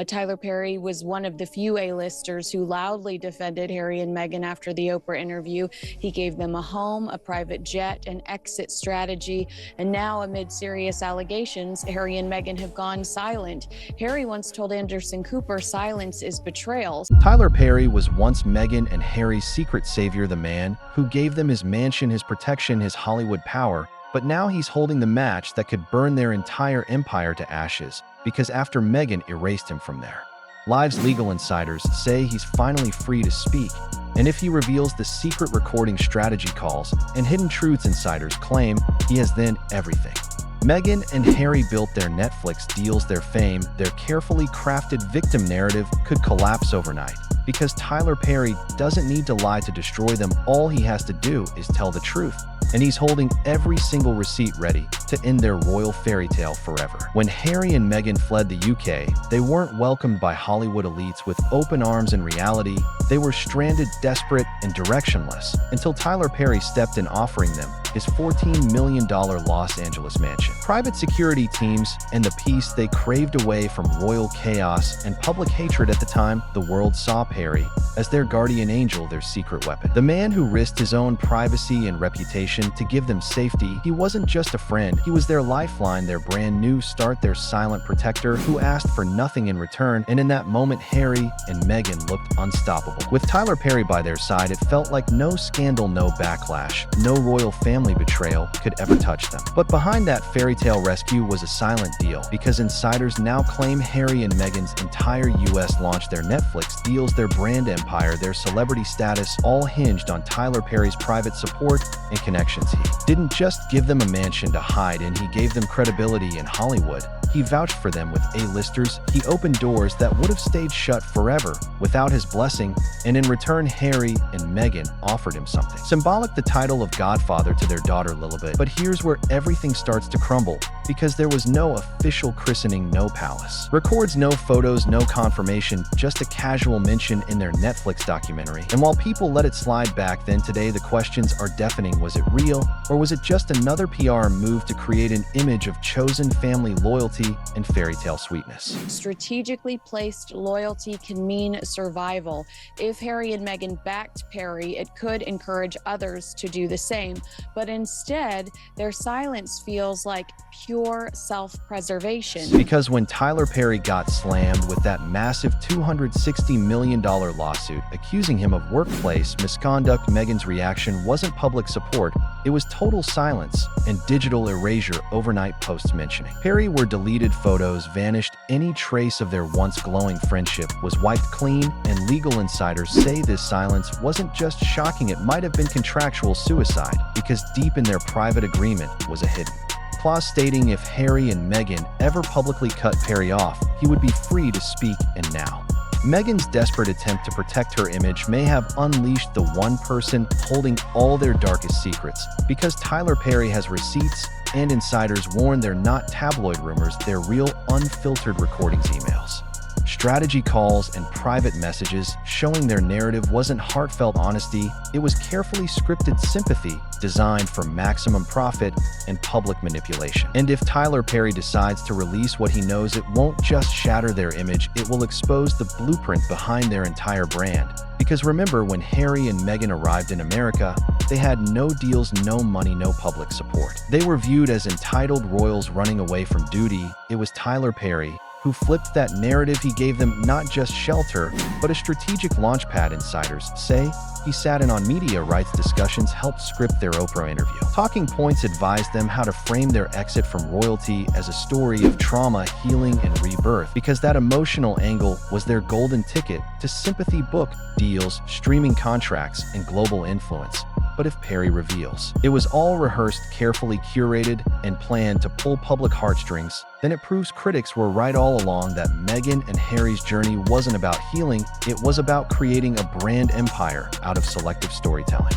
Tyler Perry was one of the few A-listers who loudly defended Harry and Meghan after the Oprah interview. He gave them a home, a private jet, an exit strategy, and now amid serious allegations, Harry and Meghan have gone silent. Harry once told Anderson Cooper silence is betrayal. Tyler Perry was once Meghan and Harry's secret savior, the man who gave them his mansion, his protection, his Hollywood power. But now he's holding the match that could burn their entire empire to ashes, because after Meghan erased him from there. Live's legal insiders say he's finally free to speak, and if he reveals the secret recording strategy calls and hidden truths, insiders claim he has then everything. Meghan and Harry built their Netflix deals, their fame, their carefully crafted victim narrative could collapse overnight. Because Tyler Perry doesn't need to lie to destroy them, all he has to do is tell the truth. And he's holding every single receipt ready to end their royal fairy tale forever. When Harry and Meghan fled the UK, they weren't welcomed by Hollywood elites with open arms. In reality, they were stranded, desperate, and directionless, until Tyler Perry stepped in, offering them his $14 million Los Angeles mansion, private security teams, and the peace they craved away from royal chaos and public hatred. At the time, the world saw Perry as their guardian angel, their secret weapon. The man who risked his own privacy and reputation to give them safety. He wasn't just a friend, he was their lifeline, their brand new start, their silent protector who asked for nothing in return. And in that moment, Harry and Meghan looked unstoppable. With Tyler Perry by their side, it felt like no scandal, no backlash, no royal family betrayal could ever touch them. But behind that fairy tale rescue was a silent deal, because insiders now claim Harry and Meghan's entire US launched, their Netflix deals, their brand empire, their celebrity status, all hinged on Tyler Perry's private support and connections. He didn't just give them a mansion to hide in, he gave them credibility in Hollywood. He vouched for them with A-listers. He opened doors that would have stayed shut forever without his blessing, and in return, Harry and Meghan offered him something symbolic, the title of godfather to their daughter Lilibet. But here's where everything starts to crumble, because there was no official christening, no palace records, no photos, no confirmation, just a casual mention in their Netflix documentary. And while people let it slide back then, today the questions are deafening. Was it real, or was it just another PR move to create an image of chosen family loyalty and fairy tale sweetness? Strategically placed loyalty can mean survival. If Harry and Meghan backed Perry, it could encourage others to do the same. But instead, their silence feels like pure self-preservation. Because when Tyler Perry got slammed with that massive $260 million lawsuit accusing him of workplace misconduct, Meghan's reaction wasn't public support, it was total silence and digital erasure overnight. Posts mentioning Perry were deleted, photos vanished, any trace of their once glowing friendship was wiped clean, and legal insiders say this silence wasn't just shocking, it might have been contractual suicide, because deep in their private agreement was a hidden clause stating if Harry and Meghan ever publicly cut Perry off, he would be free to speak. And now, Meghan's desperate attempt to protect her image may have unleashed the one person holding all their darkest secrets, because Tyler Perry has receipts, and insiders warn they're not tabloid rumors, they're real, unfiltered recordings, emails, strategy calls, and private messages showing their narrative wasn't heartfelt honesty, it was carefully scripted sympathy designed for maximum profit and public manipulation. And if Tyler Perry decides to release what he knows, it won't just shatter their image, it will expose the blueprint behind their entire brand. Because remember, when Harry and Meghan arrived in America, they had no deals, no money, no public support. They were viewed as entitled royals running away from duty. It was Tyler Perry who flipped that narrative. He gave them not just shelter, but a strategic launchpad. Insiders say he sat in on media rights discussions, helped script their Oprah interview. Talking points advised them how to frame their exit from royalty as a story of trauma, healing, and rebirth, because that emotional angle was their golden ticket to sympathy, book deals, streaming contracts, and global influence. But if Perry reveals it was all rehearsed, carefully curated, and planned to pull public heartstrings, then it proves critics were right all along, that Meghan and Harry's journey wasn't about healing, it was about creating a brand empire out of selective storytelling.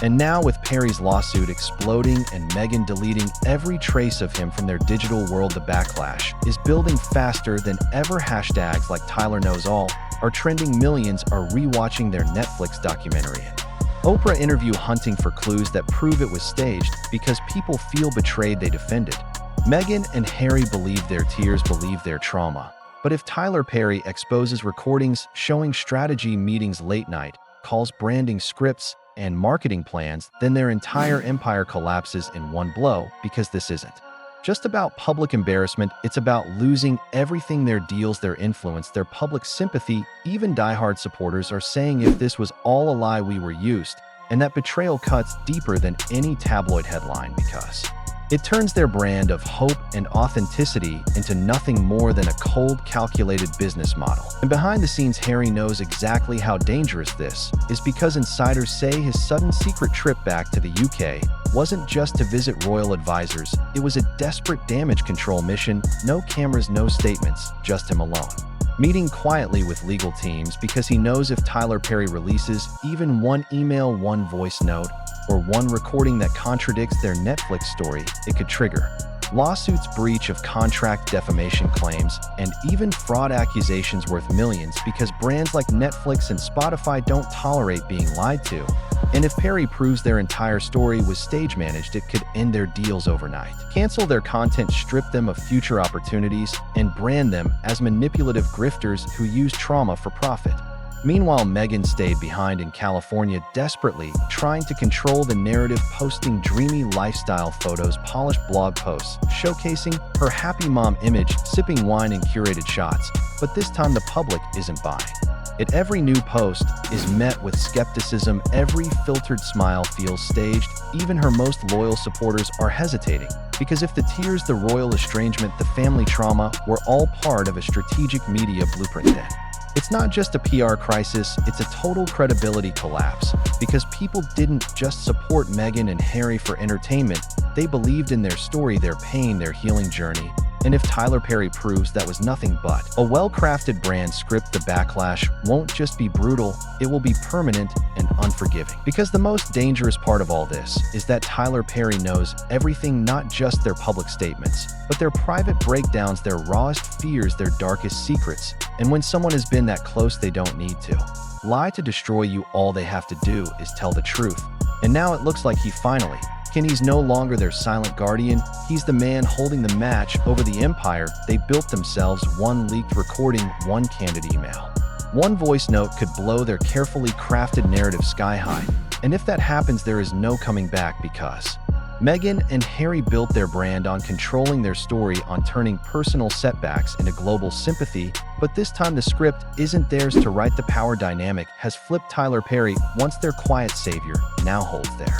And now, with Perry's lawsuit exploding and Meghan deleting every trace of him from their digital world, the backlash is building faster than ever. Hashtags like Tyler Knows All are trending, millions are rewatching their Netflix documentary and Oprah interview, hunting for clues that prove it was staged, because people feel betrayed. They defended Meghan and Harry, believe their tears, believe their trauma. But if Tyler Perry exposes recordings showing strategy meetings late night, calls branding scripts, and marketing plans, then their entire empire collapses in one blow, because this isn't just about public embarrassment, it's about losing everything: their deals, their influence, their public sympathy. Even diehard supporters are saying if this was all a lie, we were used. And that betrayal cuts deeper than any tabloid headline, because it turns their brand of hope and authenticity into nothing more than a cold, calculated business model. And behind the scenes, Harry knows exactly how dangerous this is, because insiders say his sudden secret trip back to the UK wasn't just to visit royal advisors, it was a desperate damage control mission. No cameras, no statements, just him alone, meeting quietly with legal teams, because he knows if Tyler Perry releases even one email, one voice note, or one recording that contradicts their Netflix story, it could trigger lawsuits, breach of contract, defamation claims, and even fraud accusations worth millions, because brands like Netflix and Spotify don't tolerate being lied to. And if Perry proves their entire story was stage managed, it could end their deals overnight, cancel their content, strip them of future opportunities, and brand them as manipulative grifters who use trauma for profit. Meanwhile, Meghan stayed behind in California, desperately trying to control the narrative, posting dreamy lifestyle photos, polished blog posts showcasing her happy mom image, sipping wine, and curated shots. But this time the public isn't buying it. Every new post is met with skepticism. Every filtered smile feels staged. Even her most loyal supporters are hesitating, because if the tears, the royal estrangement, the family trauma were all part of a strategic media blueprint, then it's not just a PR crisis, it's a total credibility collapse, because people didn't just support Meghan and Harry for entertainment, they believed in their story, their pain, their healing journey. And if Tyler Perry proves that was nothing but a well-crafted brand script, the backlash won't just be brutal, it will be permanent and unforgiving. Because the most dangerous part of all this is that Tyler Perry knows everything, not just their public statements, but their private breakdowns, their rawest fears, their darkest secrets. And when someone has been that close, they don't need to lie to destroy you. All they have to do is tell the truth. And now it looks like he finally can. He's no longer their silent guardian. He's the man holding the match over the empire they built themselves. One leaked recording, one candid email, one voice note could blow their carefully crafted narrative sky high. And if that happens, there is no coming back, because Meghan and Harry built their brand on controlling their story, on turning personal setbacks into global sympathy. But this time the script isn't theirs to write. The power dynamic has flipped. Tyler Perry, once their quiet savior, now holds their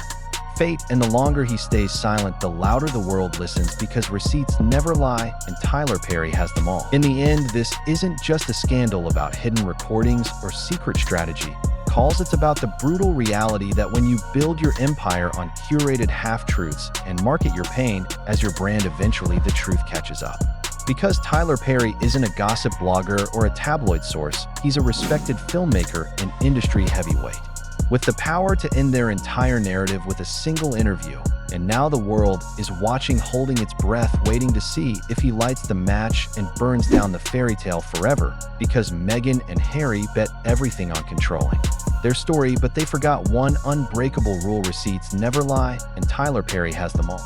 fate. And the longer he stays silent, the louder the world listens, because receipts never lie, and Tyler Perry has them all. In the end, this isn't just a scandal about hidden recordings or secret strategy calls. It's about the brutal reality that when you build your empire on curated half-truths and market your pain as your brand, eventually the truth catches up. Because Tyler Perry isn't a gossip blogger or a tabloid source, he's a respected filmmaker and industry heavyweight, with the power to end their entire narrative with a single interview. And now the world is watching, holding its breath, waiting to see if he lights the match and burns down the fairy tale forever, because Meghan and Harry bet everything on controlling their story, but they forgot one unbreakable rule: receipts never lie, and Tyler Perry has them all.